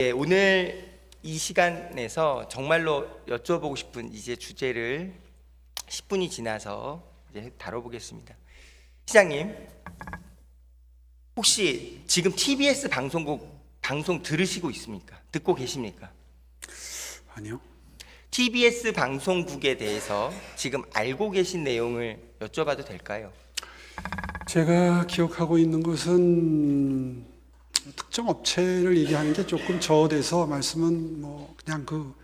예, 오늘 이 시간에서 정말로 여쭤보고 싶은 이제 주제를 10분이 지나서 이제 다뤄보겠습니다. 시장님, 혹시 지금 TBS 방송국 방송 들으시고 있습니까? 듣고 계십니까? 아니요. TBS 방송국에 대해서 지금 알고 계신 내용을 여쭤봐도 될까요? 제가 기억하고 있는 것은 특정 업체를 얘기하는 게 조금 저어돼서 말씀은 뭐 그냥 그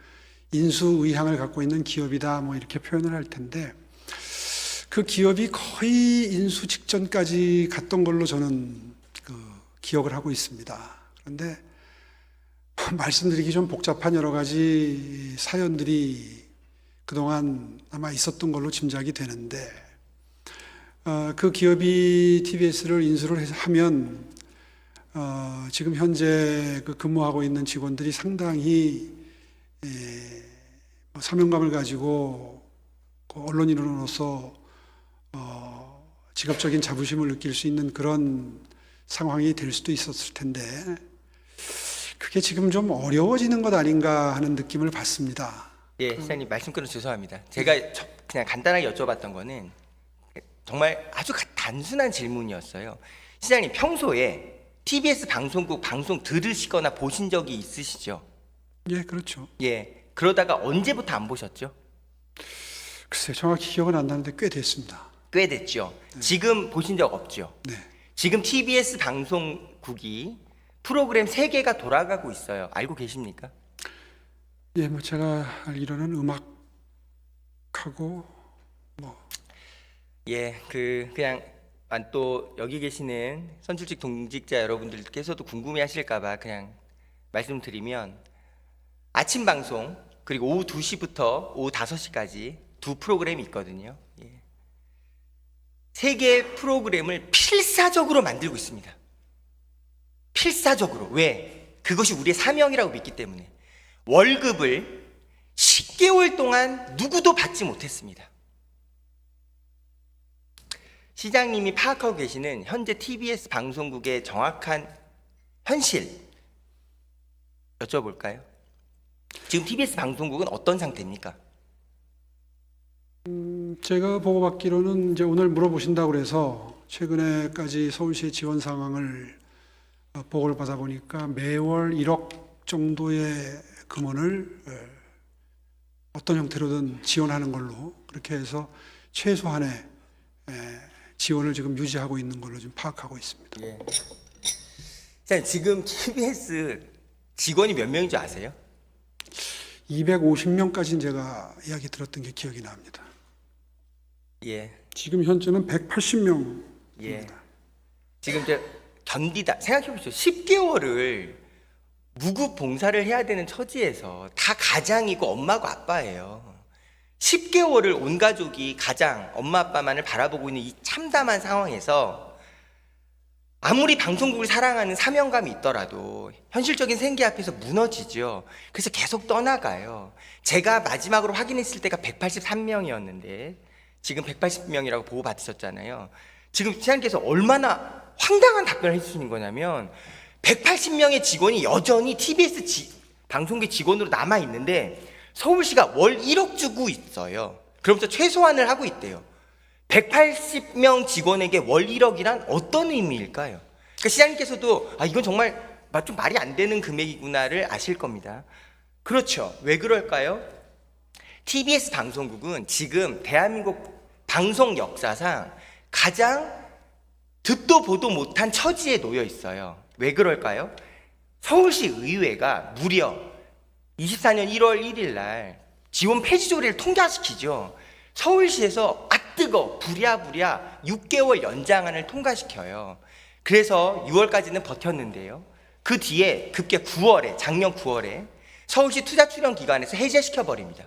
인수 의향을 갖고 있는 기업이다 뭐 이렇게 표현을 할 텐데, 그 기업이 거의 인수 직전까지 갔던 걸로 저는 기억을 하고 있습니다. 그런데 말씀드리기 좀 복잡한 여러 가지 사연들이 그동안 아마 있었던 걸로 짐작이 되는데, 그 기업이 TBS를 인수를 하면 지금 현재 근무하고 있는 직원들이 상당히 사명감을 가지고 언론인으로서 직업적인 자부심을 느낄 수 있는 그런 상황이 될 수도 있었을 텐데, 그게 지금 좀 어려워지는 것 아닌가 하는 느낌을 받습니다. 예, 시장님 말씀 끊어 죄송합니다. 제가 그냥 간단하게 여쭤봤던 거는 정말 아주 단순한 질문이었어요. 시장님, 평소에 TBS 방송국 방송 들으시거나 보신 적이 있으시죠? 예, 그렇죠. 예, 그러다가 언제부터 안 보셨죠? 글쎄, 정확히 기억은 안 나는데 꽤 됐습니다. 꽤 됐죠. 네. 지금 보신 적 없죠? 네. 지금 TBS 방송국이 프로그램 3개가 돌아가고 있어요. 알고 계십니까? 예, 뭐 제가 알기로는 음악하고 예, 그냥 또 여기 계시는 선출직 동직자 여러분들께서도 궁금해하실까봐 그냥 말씀드리면, 아침 방송 그리고 오후 2시부터 오후 5시까지 두 프로그램이 있거든요. 예. 3개의 프로그램을 필사적으로 만들고 있습니다. 필사적으로. 왜? 그것이 우리의 사명이라고 믿기 때문에. 월급을 10개월 동안 누구도 받지 못했습니다. 시장님이 파악하고 계시는 현재 TBS 방송국의 정확한 현실 여쭤볼까요? 지금 TBS 방송국은 어떤 상태입니까? 제가 보고받기로는 이제 오늘 물어보신다고 그래서 최근에까지 서울시의 지원 상황을 보고를 받아보니까 매월 1억 정도의 금원을 어떤 형태로든 지원하는 걸로, 그렇게 해서 최소한의 지원을 지금 유지하고 있는 걸로 지금 파악하고 있습니다. 예. 자, 지금 TBS 직원이 몇 명인 줄 아세요? 250명까지는 제가 이야기 들었던 게 기억이 납니다. 예. 지금 현재는 180명입니다. 예. 지금 이제 견디다 생각해 보십시오. 10개월을 무급 봉사를 해야 되는 처지에서 다 가장이고 엄마고 아빠예요. 10개월을 온 가족이 가장 엄마 아빠만을 바라보고 있는 이 참담한 상황에서 아무리 방송국을 사랑하는 사명감이 있더라도 현실적인 생계 앞에서 무너지죠. 그래서 계속 떠나가요. 제가 마지막으로 확인했을 때가 183명이었는데 지금 180명이라고 보고 받으셨잖아요. 지금 시장님께서 얼마나 황당한 답변을 해주시는 거냐면, 180명의 직원이 여전히 TBS 방송국 직원으로 남아있는데 서울시가 월 1억 주고 있어요. 그러면서 최소한을 하고 있대요. 180명 직원에게 월 1억이란 어떤 의미일까요? 그러니까 시장님께서도 이건 정말 좀 말이 안 되는 금액이구나를 아실 겁니다. 그렇죠. 왜 그럴까요? TBS 방송국은 지금 대한민국 방송 역사상 가장 듣도 보도 못한 처지에 놓여 있어요. 왜 그럴까요? 서울시 의회가 무려 24년 1월 1일 날 지원 폐지 조례를 통과시키죠. 서울시에서 뜨거 부랴부랴 6개월 연장안을 통과시켜요. 그래서 6월까지는 버텼는데요. 그 뒤에 급게 9월에, 작년 9월에 서울시 투자출연기관에서 해제시켜 버립니다.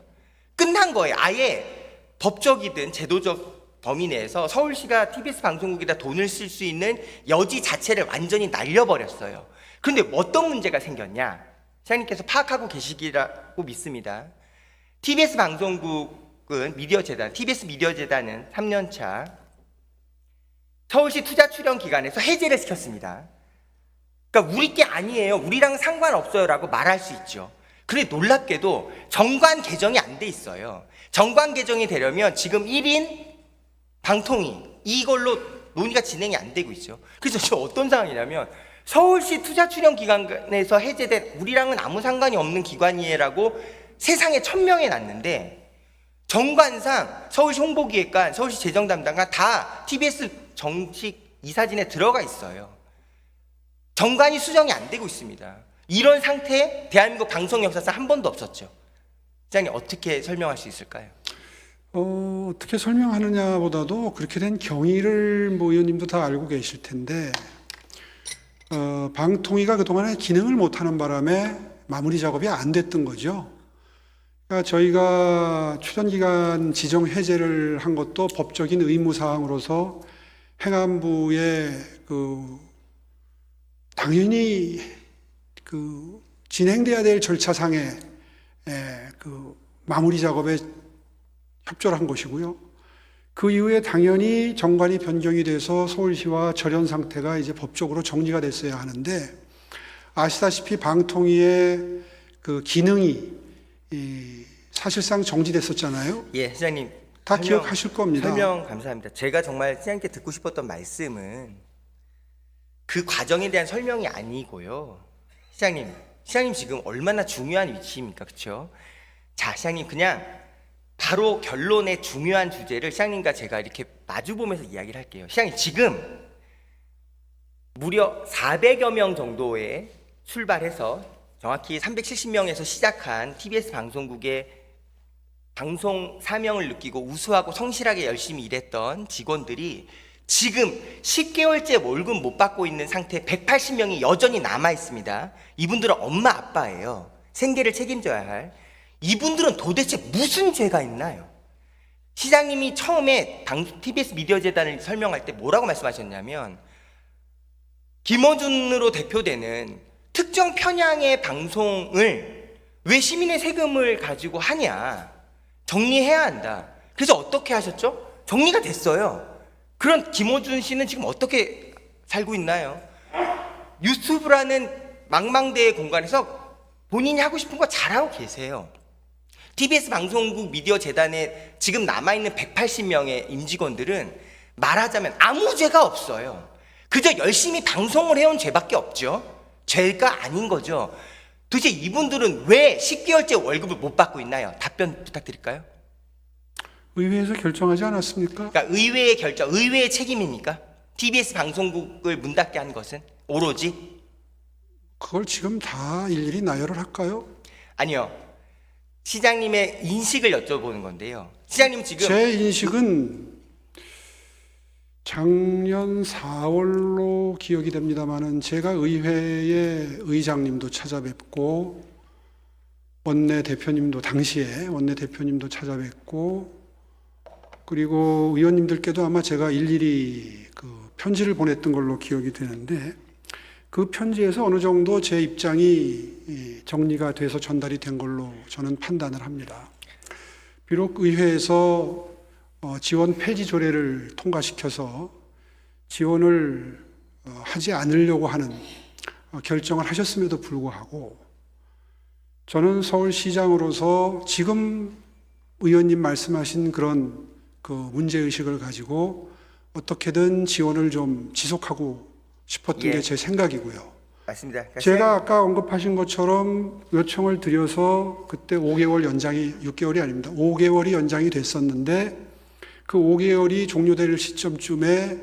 끝난 거예요. 아예 법적이든 제도적 범위 내에서 서울시가 TBS 방송국에다 돈을 쓸 수 있는 여지 자체를 완전히 날려버렸어요. 그런데 어떤 문제가 생겼냐? 시장님께서 파악하고 계시기라고 믿습니다. TBS 방송국은 TBS 미디어재단은 3년차 서울시 투자출연기관에서 해제를 시켰습니다. 그러니까 우리 게 아니에요. 우리랑 상관없어요라고 말할 수 있죠. 그런데 놀랍게도 정관 개정이 안 돼 있어요. 정관 개정이 되려면 지금 1인 방통위 이걸로 논의가 진행이 안 되고 있죠. 그래서 지금 어떤 상황이냐면 서울시 투자출연기관에서 해제된 우리랑은 아무 상관이 없는 기관이에라고 세상에 천명해 놨는데 정관상 서울시 홍보기획관, 서울시 재정담당관 다 TBS 정식 이사진에 들어가 있어요. 정관이 수정이 안 되고 있습니다. 이런 상태에 대한민국 방송 역사상 한 번도 없었죠. 시장님 어떻게 설명할 수 있을까요? 어떻게 설명하느냐보다도 그렇게 된 경위를 뭐 의원님도 다 알고 계실 텐데 방통위가 그동안에 기능을 못하는 바람에 마무리 작업이 안 됐던 거죠. 그러니까 저희가 출연기간 지정 해제를 한 것도 법적인 의무사항으로서 행안부에 당연히 진행돼야 될 절차상의 마무리 작업에 협조를 한 것이고요. 그 이후에 당연히 정관이 변경이 돼서 서울시와 절연 상태가 이제 법적으로 정리가 됐어야 하는데 아시다시피 방통위의 기능이 사실상 정지됐었잖아요. 예, 시장님 다 기억하실 겁니다. 설명 감사합니다. 제가 정말 시장님께 듣고 싶었던 말씀은 그 과정에 대한 설명이 아니고요. 시장님 지금 얼마나 중요한 위치입니까? 그렇죠? 자, 시장님 그냥 바로 결론의 중요한 주제를 시장님과 제가 이렇게 마주보면서 이야기를 할게요. 시장님 지금 무려 400여 명 정도에 출발해서 정확히 370명에서 시작한 TBS 방송국의 방송 사명을 느끼고 우수하고 성실하게 열심히 일했던 직원들이 지금 10개월째 월급 못 받고 있는 상태에 180명이 여전히 남아 있습니다. 이분들은 엄마 아빠예요. 생계를 책임져야 할. 이분들은 도대체 무슨 죄가 있나요? 시장님이 처음에 TBS 미디어 재단을 설명할 때 뭐라고 말씀하셨냐면 김어준으로 대표되는 특정 편향의 방송을 왜 시민의 세금을 가지고 하냐, 정리해야 한다. 그래서 어떻게 하셨죠? 정리가 됐어요. 그런 김어준 씨는 지금 어떻게 살고 있나요? 유튜브라는 망망대의 공간에서 본인이 하고 싶은 거 잘하고 계세요. TBS 방송국 미디어 재단에 지금 남아있는 180명의 임직원들은 말하자면 아무 죄가 없어요. 그저 열심히 방송을 해온 죄밖에 없죠. 죄가 아닌 거죠. 도대체 이분들은 왜 10개월째 월급을 못 받고 있나요? 답변 부탁드릴까요? 의회에서 결정하지 않았습니까? 그러니까 의회의 결정, 의회의 책임입니까? TBS 방송국을 문 닫게 한 것은 오로지? 그걸 지금 다 일일이 나열을 할까요? 아니요. 시장님의 인식을 여쭤보는 건데요. 시장님 지금 제 인식은 작년 4월로 기억이 됩니다마는 제가 의회의 의장님도 찾아뵙고 당시에 원내대표님도 찾아뵙고 그리고 의원님들께도 아마 제가 일일이 편지를 보냈던 걸로 기억이 되는데 그 편지에서 어느 정도 제 입장이 정리가 돼서 전달이 된 걸로 저는 판단을 합니다. 비록 의회에서 지원 폐지 조례를 통과시켜서 지원을 하지 않으려고 하는 결정을 하셨음에도 불구하고 저는 서울시장으로서 지금 의원님 말씀하신 그런 문제의식을 가지고 어떻게든 지원을 좀 지속하고 싶었던 게 제 생각이고요. 맞습니다. 그러니까 제가 아까 언급하신 것처럼 요청을 드려서 그때 5개월 연장이 6개월이 아닙니다. 5개월이 연장이 됐었는데 그 5개월이 종료될 시점쯤에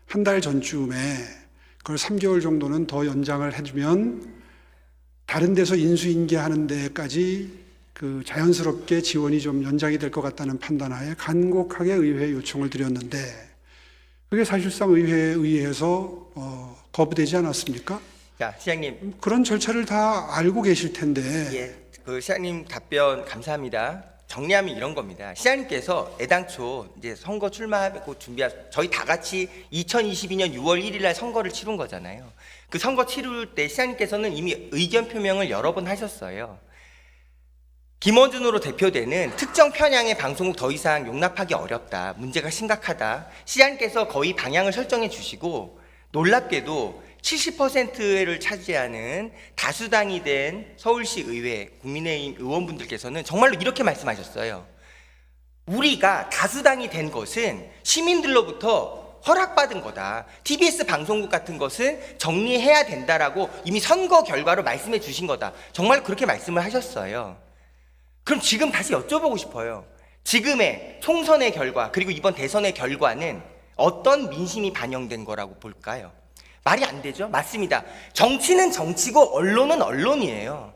한 달 전쯤에 그걸 3개월 정도는 더 연장을 해주면 다른 데서 인수인계하는 데까지 자연스럽게 지원이 좀 연장이 될 것 같다는 판단하에 간곡하게 의회에 요청을 드렸는데 그게 사실상 의회에 의해서 거부되지 않았습니까? 자, 시장님. 그런 절차를 다 알고 계실 텐데. 예, 시장님 답변 감사합니다. 정리하면 이런 겁니다. 시장님께서 애당초 이제 선거 출마하고 저희 다 같이 2022년 6월 1일 날 선거를 치른 거잖아요. 그 선거 치를 때 시장님께서는 이미 의견 표명을 여러 번 하셨어요. 김어준으로 대표되는 특정 편향의 방송국 더 이상 용납하기 어렵다. 문제가 심각하다. 시장님께서 거의 방향을 설정해 주시고 놀랍게도 70%를 차지하는 다수당이 된 서울시 의회 국민의힘 의원분들께서는 정말로 이렇게 말씀하셨어요. 우리가 다수당이 된 것은 시민들로부터 허락받은 거다. TBS 방송국 같은 것은 정리해야 된다라고 이미 선거 결과로 말씀해 주신 거다. 정말 그렇게 말씀을 하셨어요. 그럼 지금 다시 여쭤보고 싶어요. 지금의 총선의 결과 그리고 이번 대선의 결과는 어떤 민심이 반영된 거라고 볼까요? 말이 안 되죠? 맞습니다. 정치는 정치고 언론은 언론이에요.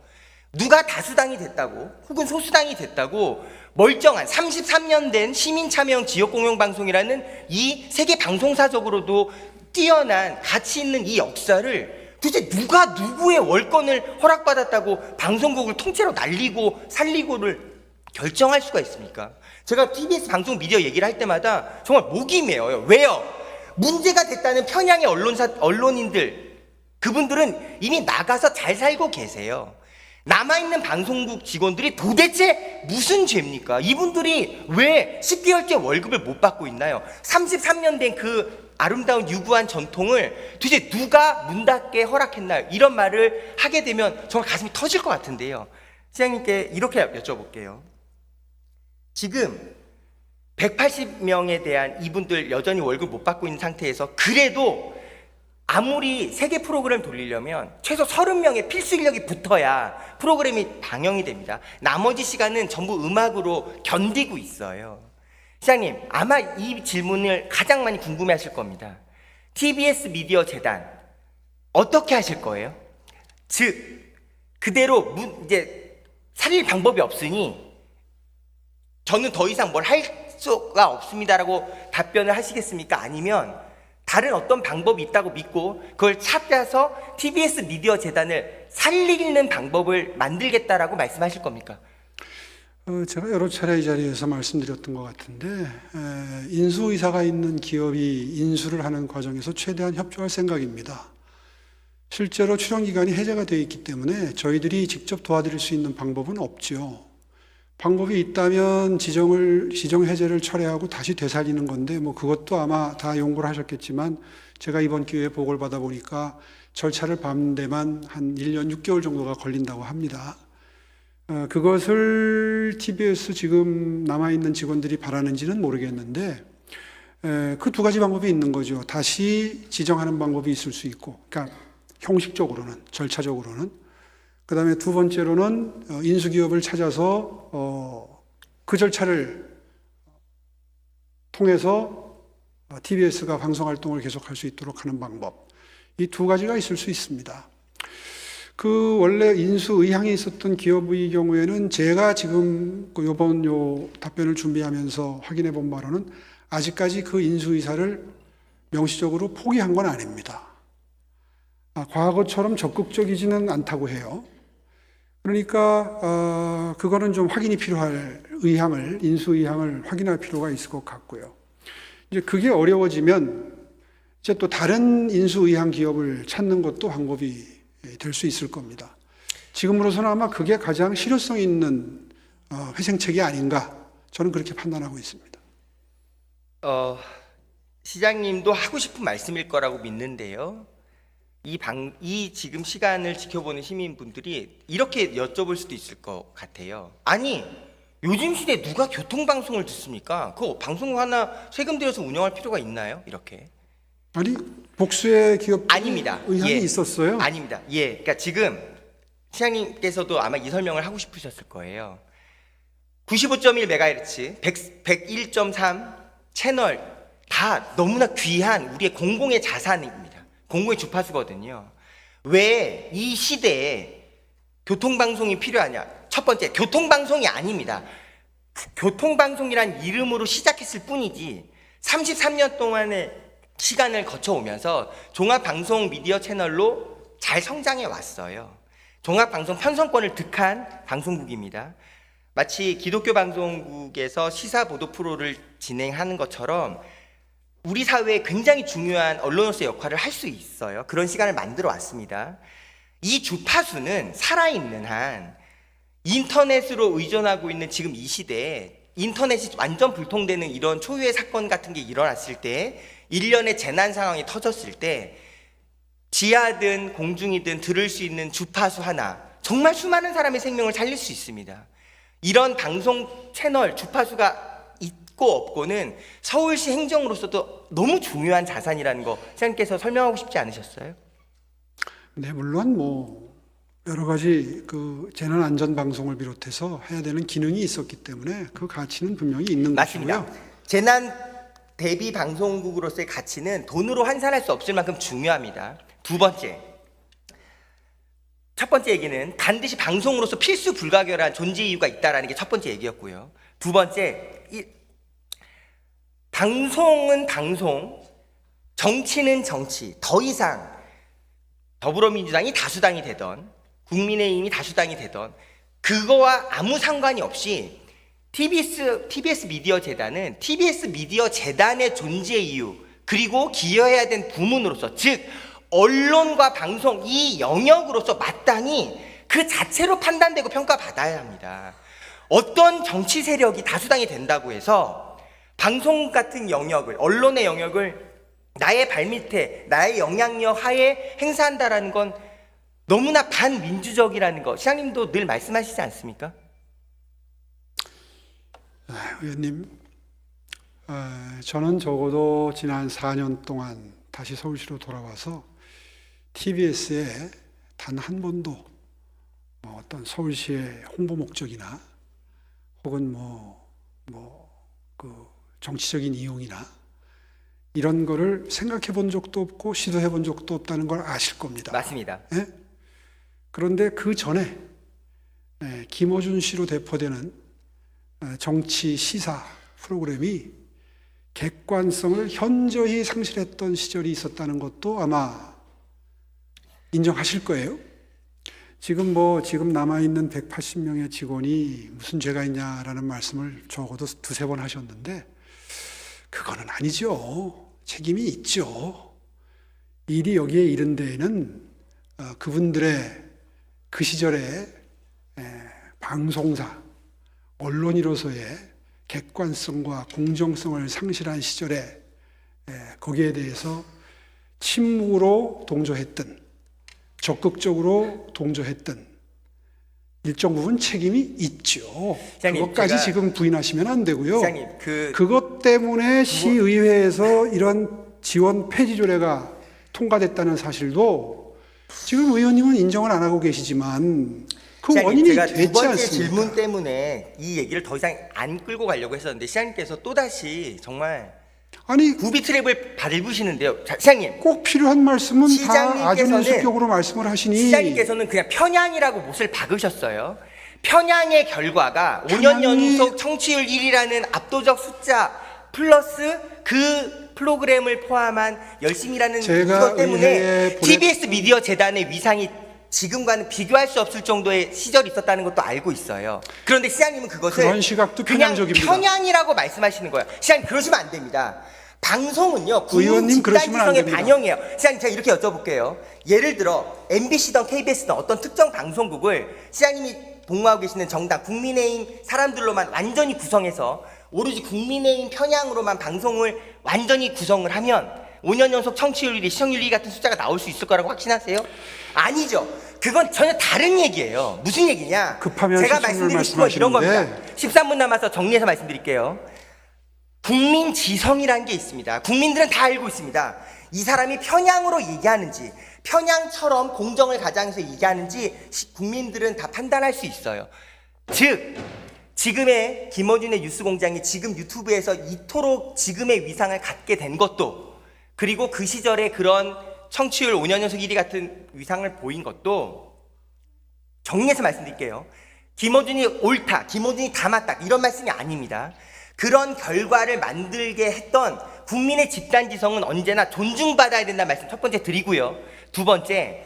누가 다수당이 됐다고 혹은 소수당이 됐다고 멀쩡한 33년 된 시민참여형 지역공영방송이라는 이 세계 방송사적으로도 뛰어난 가치 있는 이 역사를 도대체 누가 누구의 월권을 허락받았다고 방송국을 통째로 날리고 살리고를 결정할 수가 있습니까? 제가 TBS 방송 미디어 얘기를 할 때마다 정말 목이 메어요. 왜요? 문제가 됐다는 편향의 언론인들, 그분들은 이미 나가서 잘 살고 계세요. 남아있는 방송국 직원들이 도대체 무슨 죄입니까? 이분들이 왜 10개월째 월급을 못 받고 있나요? 33년 된 그 아름다운 유구한 전통을 도대체 누가 문 닫게 허락했나요? 이런 말을 하게 되면 정말 가슴이 터질 것 같은데요. 시장님께 이렇게 여쭤볼게요. 지금 180명에 대한 이분들 여전히 월급 못 받고 있는 상태에서 그래도 아무리 세계 프로그램 돌리려면 최소 30명의 필수 인력이 붙어야 프로그램이 방영이 됩니다. 나머지 시간은 전부 음악으로 견디고 있어요. 시장님, 아마 이 질문을 가장 많이 궁금해하실 겁니다. TBS 미디어 재단 어떻게 하실 거예요? 즉 그대로 이제 살릴 방법이 없으니 저는 더 이상 뭘 할 수가 없습니다라고 답변을 하시겠습니까? 아니면 다른 어떤 방법이 있다고 믿고 그걸 찾아서 TBS 미디어 재단을 살리는 방법을 만들겠다라고 말씀하실 겁니까? 제가 여러 차례 이 자리에서 말씀드렸던 것 같은데 인수이사가 있는 기업이 인수를 하는 과정에서 최대한 협조할 생각입니다. 실제로 출연기간이 해제가 되어 있기 때문에 저희들이 직접 도와드릴 수 있는 방법은 없죠. 방법이 있다면 지정 해제를 철회하고 다시 되살리는 건데 뭐 그것도 아마 다 용고를 하셨겠지만 제가 이번 기회에 보고를 받아 보니까 절차를 밟는 데만 한 1년 6개월 정도가 걸린다고 합니다. 그것을 TBS 지금 남아있는 직원들이 바라는지는 모르겠는데 그 두 가지 방법이 있는 거죠. 다시 지정하는 방법이 있을 수 있고, 그러니까 형식적으로는, 절차적으로는. 그 다음에 두 번째로는 인수기업을 찾아서 그 절차를 통해서 TBS가 방송활동을 계속할 수 있도록 하는 방법. 이 두 가지가 있을 수 있습니다. 그 원래 인수 의향이 있었던 기업의 경우에는 제가 지금 이번 답변을 준비하면서 확인해 본 바로는 아직까지 그 인수 의사를 명시적으로 포기한 건 아닙니다. 과거처럼 적극적이지는 않다고 해요. 그러니까 그거는 좀 확인이 필요할 인수 의향을 확인할 필요가 있을 것 같고요. 이제 그게 어려워지면 이제 또 다른 인수 의향 기업을 찾는 것도 방법이 될 수 있을 겁니다. 지금으로서는 아마 그게 가장 실효성 있는 회생책이 아닌가 저는 그렇게 판단하고 있습니다. 시장님도 하고 싶은 말씀일 거라고 믿는데요. 이 지금 시간을 지켜보는 시민분들이 이렇게 여쭤볼 수도 있을 것 같아요. 아니, 요즘 시대에 누가 교통방송을 듣습니까? 그 방송국 하나 세금 들여서 운영할 필요가 있나요? 이렇게. 아니, 복수의 기업들이 아닙니다. 의향이 예. 있었어요? 아닙니다. 예. 그러니까 지금 시장님께서도 아마 이 설명을 하고 싶으셨을 거예요. 95.1MHz, 101.3 채널 다 너무나 귀한 우리의 공공의 자산입니다. 공공의 주파수거든요. 왜 이 시대에 교통방송이 필요하냐? 첫 번째, 교통방송이 아닙니다. 교통방송이란 이름으로 시작했을 뿐이지 33년 동안의 시간을 거쳐오면서 종합방송 미디어 채널로 잘 성장해 왔어요. 종합방송 편성권을 득한 방송국입니다. 마치 기독교 방송국에서 시사 보도 프로를 진행하는 것처럼 우리 사회에 굉장히 중요한 언론으로서의 역할을 할 수 있어요. 그런 시간을 만들어 왔습니다. 이 주파수는 살아있는 한 인터넷으로 의존하고 있는 지금 이 시대에 인터넷이 완전 불통되는 이런 초유의 사건 같은 게 일어났을 때, 일련의 재난 상황이 터졌을 때 지하든 공중이든 들을 수 있는 주파수 하나, 정말 수많은 사람의 생명을 살릴 수 있습니다. 이런 방송 채널 주파수가 있고 없고는 서울시 행정으로서도 너무 중요한 자산이라는 거 시장님께서 설명하고 싶지 않으셨어요? 네, 물론 뭐 여러 가지 그 재난 안전 방송을 비롯해서 해야 되는 기능이 있었기 때문에 그 가치는 분명히 있는 맞습니다. 것이고요. 재난 대비 방송국으로서의 가치는 돈으로 환산할 수 없을 만큼 중요합니다. 두 번째, 첫 번째 얘기는 반드시 방송으로서 필수 불가결한 존재 이유가 있다라는 게 첫 번째 얘기였고요. 두 번째, 방송은 방송, 정치는 정치. 더 이상 더불어민주당이 다수당이 되던 국민의힘이 다수당이 되던 그거와 아무 상관이 없이 TBS 미디어 재단은 TBS 미디어 재단의 존재 이유 그리고 기여해야 된 부문으로서, 즉 언론과 방송 이 영역으로서 마땅히 그 자체로 판단되고 평가받아야 합니다. 어떤 정치 세력이 다수당이 된다고 해서 방송 같은 영역을, 언론의 영역을 나의 발밑에, 나의 영향력 하에 행사한다라는 건 너무나 반민주적이라는 거 시장님도 늘 말씀하시지 않습니까? 의원님, 저는 적어도 지난 4년 동안 다시 서울시로 돌아와서 TBS에 단 한 번도 뭐 어떤 서울시의 홍보 목적이나 혹은 그 정치적인 이용이나 이런 거를 생각해 본 적도 없고 시도해 본 적도 없다는 걸 아실 겁니다. 맞습니다. 예? 그런데 그 전에 김어준 씨로 대표되는 정치 시사 프로그램이 객관성을 현저히 상실했던 시절이 있었다는 것도 아마 인정하실 거예요. 지금 남아있는 180명의 직원이 무슨 죄가 있냐라는 말씀을 적어도 두세 번 하셨는데 그거는 아니죠. 책임이 있죠. 일이 여기에 이른 데에는 그분들의 그 시절에 방송사, 언론이로서의 객관성과 공정성을 상실한 시절에 거기에 대해서 침묵으로 동조했던, 적극적으로 동조했던 일정 부분 책임이 있죠. 시장님, 그것까지 지금 부인하시면 안 되고요. 시장님, 그것 때문에 시의회에서 이런 지원 폐지 조례가 통과됐다는 사실도 지금 의원님은 인정을 안 하고 계시지만 그 시장님, 원인이 제가 됐지 두 번째 않습니까? 질문 때문에 이 얘기를 더 이상 안 끌고 가려고 했었는데 시장님께서 또다시 정말 아니 구비 트랩을 밟으시는데요. 자, 시장님, 꼭 필요한 말씀은 다 아주 시장님께서는- 민수격으로 말씀을 하시니 시장님께서는 그냥 편향이라고 못을 박으셨어요. 편향의 결과가 5년 연속 청취율 1위라는 압도적 숫자 플러스 그 프로그램을 포함한 열심히라는 이것 때문에 TBS 미디어 재단의 위상이 지금과는 비교할 수 없을 정도의 시절이 있었다는 것도 알고 있어요. 그런데 시장님은 그것을 그런 시각도 그냥 편향적입니다. 편향이라고 말씀하시는 거예요. 시장님, 그러시면 안 됩니다. 방송은요, 국민 의원님, 그러시면 안 집단지성의 됩니다. 반영이에요. 시장님, 제가 이렇게 여쭤볼게요. 예를 들어 MBC든 KBS든 어떤 특정 방송국을 시장님이 복무하고 계시는 정당 국민의힘 사람들로만 완전히 구성해서 오로지 국민의힘 편향으로만 방송을 완전히 구성을 하면 5년 연속 청취율 1위, 시청률 2위 같은 숫자가 나올 수 있을 거라고 확신하세요? 아니죠. 그건 전혀 다른 얘기예요. 무슨 얘기냐? 급하면 제가 시청률 말씀드리고 싶은 건 이런 말씀하시는데. 겁니다. 13분 남아서 정리해서 말씀드릴게요. 국민 지성이라는 게 있습니다. 국민들은 다 알고 있습니다. 이 사람이 편향으로 얘기하는지, 편향처럼 공정을 가장해서 얘기하는지 국민들은 다 판단할 수 있어요. 즉, 지금의 김어준의 뉴스공장이 지금 유튜브에서 이토록 지금의 위상을 갖게 된 것도, 그리고 그 시절에 그런 청취율 5년 연속 1위 같은 위상을 보인 것도, 정리해서 말씀드릴게요. 김어준이 옳다, 김어준이 다 맞다, 이런 말씀이 아닙니다. 그런 결과를 만들게 했던 국민의 집단지성은 언제나 존중받아야 된다는 말씀 첫 번째 드리고요. 두 번째,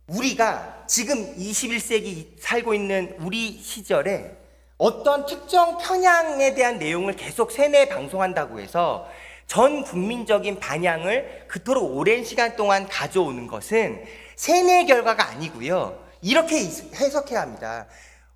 우리가 지금 21세기 살고 있는 우리 시절에 어떤 특정 편향에 대한 내용을 계속 세뇌 방송한다고 해서 전 국민적인 반향을 그토록 오랜 시간 동안 가져오는 것은 세뇌 결과가 아니고요. 이렇게 해석해야 합니다.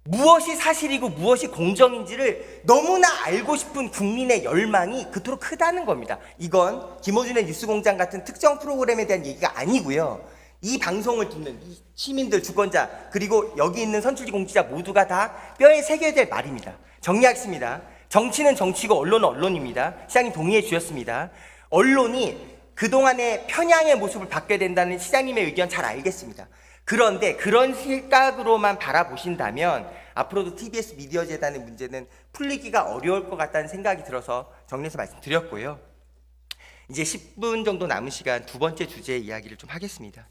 무엇이 사실이고 무엇이 공정인지를 너무나 알고 싶은 국민의 열망이 그토록 크다는 겁니다. 이건 김어준의 뉴스공장 같은 특정 프로그램에 대한 얘기가 아니고요. 이 방송을 듣는 이 시민들, 주권자, 그리고 여기 있는 선출직 공직자 모두가 다 뼈에 새겨야 될 말입니다. 정리하겠습니다. 정치는 정치고 언론은 언론입니다. 시장님 동의해 주셨습니다. 언론이 그동안의 편향의 모습을 받게 된다는 시장님의 의견 잘 알겠습니다. 그런데 그런 시각으로만 바라보신다면 앞으로도 TBS 미디어 재단의 문제는 풀리기가 어려울 것 같다는 생각이 들어서 정리해서 말씀드렸고요. 이제 10분 정도 남은 시간 두 번째 주제 이야기를 좀 하겠습니다.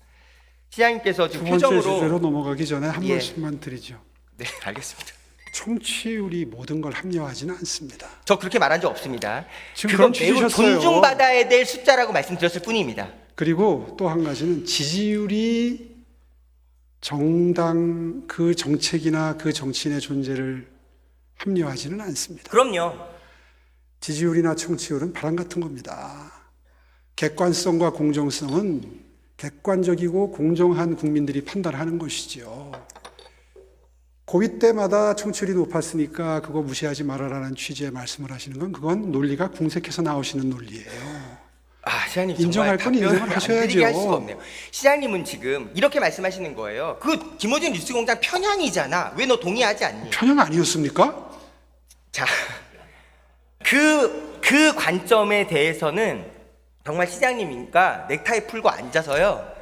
시장님께서 두 지금 번째 표정으로 주제로 넘어가기 전에 한 예. 말씀만 드리죠. 네, 알겠습니다. 청취율이 모든 걸 합리화하지는 않습니다. 저 그렇게 말한 적 없습니다. 지금 그건 그런 매우 취지셨어요. 존중받아야 될 숫자라고 말씀드렸을 뿐입니다. 그리고 또 한 가지는 지지율이 정당 그 정책이나 그 정치인의 존재를 합리화하지는 않습니다. 그럼요. 지지율이나 청취율은 바람 같은 겁니다. 객관성과 공정성은 객관적이고 공정한 국민들이 판단하는 것이죠. 고비 때마다 청취율이 높았으니까 그거 무시하지 말아라는 취지의 말씀을 하시는 건 그건 논리가 궁색해서 나오시는 논리예요. 아, 시장님 인정할 건 인정을 하셔야죠. 할 수가 없네요. 시장님은 지금 이렇게 말씀하시는 거예요. 그 김어준 뉴스공장 편향이잖아. 왜 너 동의하지 않니? 편향 아니었습니까? 자, 그 관점에 대해서는 정말 시장님이니까 넥타이 풀고 앉아서요.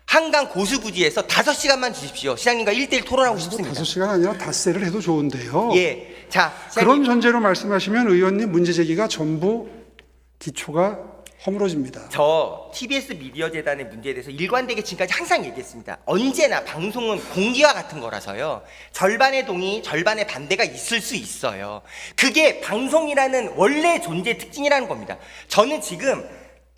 한강 고수부지에서 5시간만 주십시오. 시장님과 1대1 토론하고 싶습니다. 5시간 아니라 닷새를 해도 좋은데요. 예, 자, 그런 시장님, 전제로 말씀하시면 의원님 문제 제기가 전부 기초가 허물어집니다. 저 TBS 미디어 재단의 문제에 대해서 일관되게 지금까지 항상 얘기했습니다. 언제나 방송은 공기와 같은 거라서요. 절반의 동의, 절반의 반대가 있을 수 있어요. 그게 방송이라는 원래 존재의 특징이라는 겁니다. 저는 지금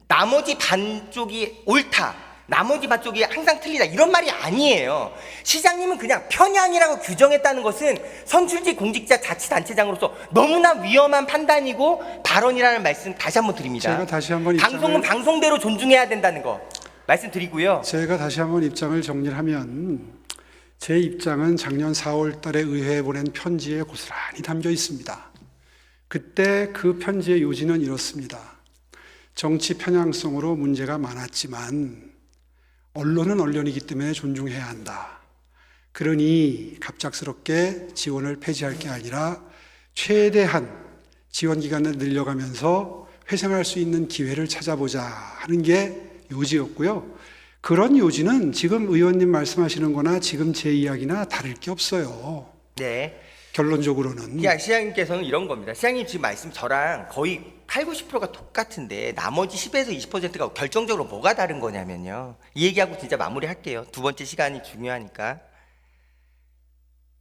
나머지 반쪽이 옳다, 나머지 반쪽이 항상 틀리다 이런 말이 아니에요. 시장님은 그냥 편향이라고 규정했다는 것은 선출직 공직자 자치단체장으로서 너무나 위험한 판단이고 발언이라는 말씀 다시 한번 드립니다. 제가 다시 한번 방송은 방송대로 존중해야 된다는 거 말씀드리고요. 제가 다시 한번 입장을 정리를 하면 제 입장은 작년 4월 달에 의회에 보낸 편지에 고스란히 담겨 있습니다. 그때 그 편지의 요지는 이렇습니다. 정치 편향성으로 문제가 많았지만 언론은 언론이기 때문에 존중해야 한다. 그러니 갑작스럽게 지원을 폐지할 게 아니라 최대한 지원 기간을 늘려가면서 회생할 수 있는 기회를 찾아보자 하는 게 요지였고요. 그런 요지는 지금 의원님 말씀하시는 거나 지금 제 이야기나 다를 게 없어요. 네. 결론적으로는. 시장님께서는 이런 겁니다. 시장님 지금 말씀 저랑 거의 8, 90%가 똑같은데 나머지 10에서 20%가 결정적으로 뭐가 다른 거냐면요. 이 얘기하고 진짜 마무리할게요. 두 번째 시간이 중요하니까.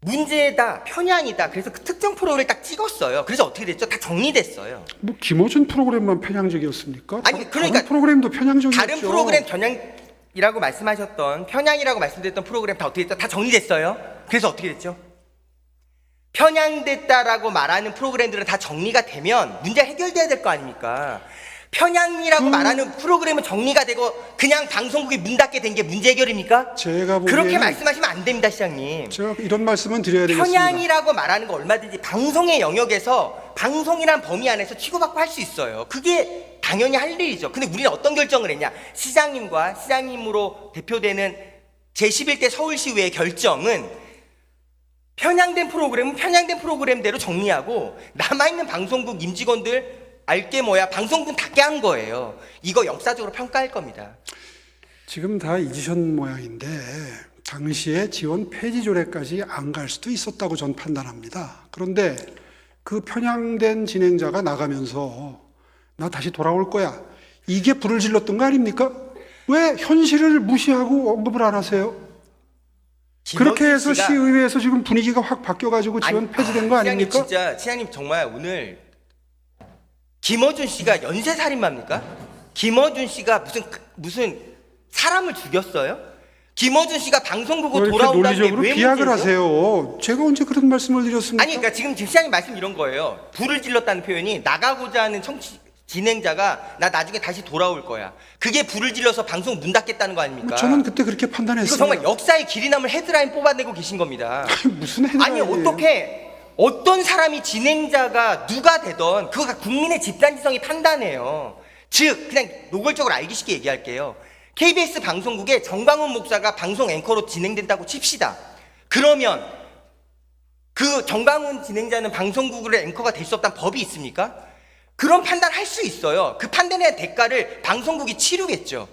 문제다, 편향이다. 그래서 그 특정 프로그램을 딱 찍었어요. 그래서 어떻게 됐죠? 다 정리됐어요. 뭐 김어준 프로그램만 편향적이었습니까? 아니, 그러니까 다른 프로그램도 편향적이었죠. 다른 프로그램 전향이라고 말씀하셨던 편향이라고 말씀드렸던 프로그램 다 어떻게 됐죠? 다 정리됐어요. 그래서 어떻게 됐죠? 편향됐다라고 말하는 프로그램들은 다 정리가 되면 문제가 해결돼야 될 거 아닙니까? 편향이라고 말하는 프로그램은 정리가 되고 그냥 방송국이 문 닫게 된 게 문제 해결입니까? 제가 그렇게 보기에는 말씀하시면 안 됩니다, 시장님. 제가 이런 말씀은 드려야 되겠습니다. 편향이라고 말하는 거 얼마든지 방송의 영역에서 방송이란 범위 안에서 치고받고 할 수 있어요. 그게 당연히 할 일이죠. 근데 우리는 어떤 결정을 했냐? 시장님과 시장님으로 대표되는 제11대 서울시의회 결정은 편향된 프로그램은 편향된 프로그램대로 정리하고 남아있는 방송국 임직원들 알게 뭐야 방송국 닫게 한 거예요. 이거 역사적으로 평가할 겁니다. 지금 다 잊으신 모양인데 당시에 지원 폐지 조례까지 안 갈 수도 있었다고 전 판단합니다. 그런데 그 편향된 진행자가 나가면서 나 다시 돌아올 거야. 이게 불을 질렀던 거 아닙니까? 왜 현실을 무시하고 언급을 안 하세요? 그렇게 해서 시의회에서 지금 분위기가 확 바뀌어가지고 지원 폐지된 거 아닙니까? 시장님 진짜 시장님 정말 오늘 김어준 씨가 연쇄살인마입니까? 김어준 씨가 무슨 사람을 죽였어요? 김어준 씨가 방송국으로 돌아온다는 게 논리적으로 왜 비약을 문제죠? 하세요. 제가 언제 그런 말씀을 드렸습니까? 아니 그러니까 지금 시장님 말씀 이런 거예요. 불을 질렀다는 표현이 나가고자 하는 진행자가 나 나중에 다시 돌아올 거야. 그게 불을 질러서 방송 문 닫겠다는 거 아닙니까? 저는 그때 그렇게 판단했어요. 이거 정말 역사의 길이 남을 헤드라인 뽑아내고 계신 겁니다. 무슨 헤드라인이에요? 아니 어떻게 어떤 사람이 진행자가 누가 되던 그거가 국민의 집단지성이 판단해요. 즉 그냥 노골적으로 알기 쉽게 얘기할게요. KBS 방송국에 정광훈 목사가 방송 앵커로 진행된다고 칩시다. 그러면 그 정광훈 진행자는 방송국의 앵커가 될 수 없다는 법이 있습니까? 그런 판단할 수 있어요. 그 판단에 대한 대가를 방송국이 치르겠죠.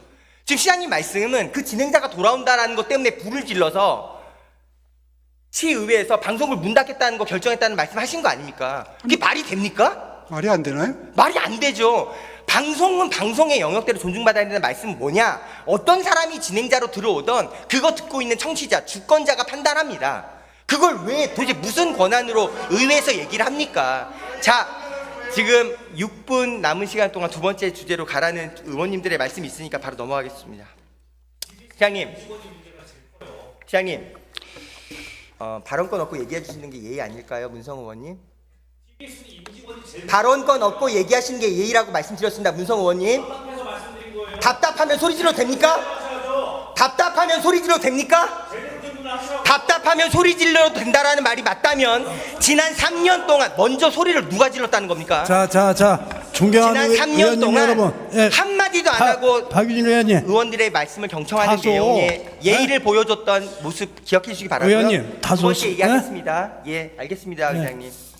지금 시장님 말씀은 그 진행자가 돌아온다는 것 때문에 불을 질러서 시의회에서 방송을 문 닫겠다는 거 결정했다는 말씀하신 거 아닙니까? 그게 말이 됩니까? 말이 안 되나요? 말이 안 되죠. 방송은 방송의 영역대로 존중받아야 된다는 말씀은 뭐냐? 어떤 사람이 진행자로 들어오던 그거 듣고 있는 청취자, 주권자가 판단합니다. 그걸 왜 도대체 무슨 권한으로 의회에서 얘기를 합니까? 자, 지금 6분 남은 시간 동안 두 번째 주제로 가라는 의원님들의 말씀이 있으니까 바로 넘어가겠습니다. 시장님, 발언권 얻고 얘기해 주시는 게 예의 아닐까요, 문성 의원님? 발언권 얻고 얘기하시는 게 예의라고 말씀드렸습니다, 문성 의원님. 답답하면 소리 질러도 됩니까? 답답하면 소리 질러도 됩니까? 답답하면 소리 질러도 된다라는 말이 맞다면 지난 3년 동안 먼저 소리를 누가 질렀다는 겁니까? 자, 존경하는 지난 3년 의원님 동안 여러분, 예, 한마디도 안 하고 박유진 의원님, 의원들의 말씀을 경청하는 다소, 내용의 예의를 보여줬던 모습 기억해 주시기 바라고요. 의원님, 다소, 두 번째 얘기하겠습니다. 예, 알겠습니다, 의장님.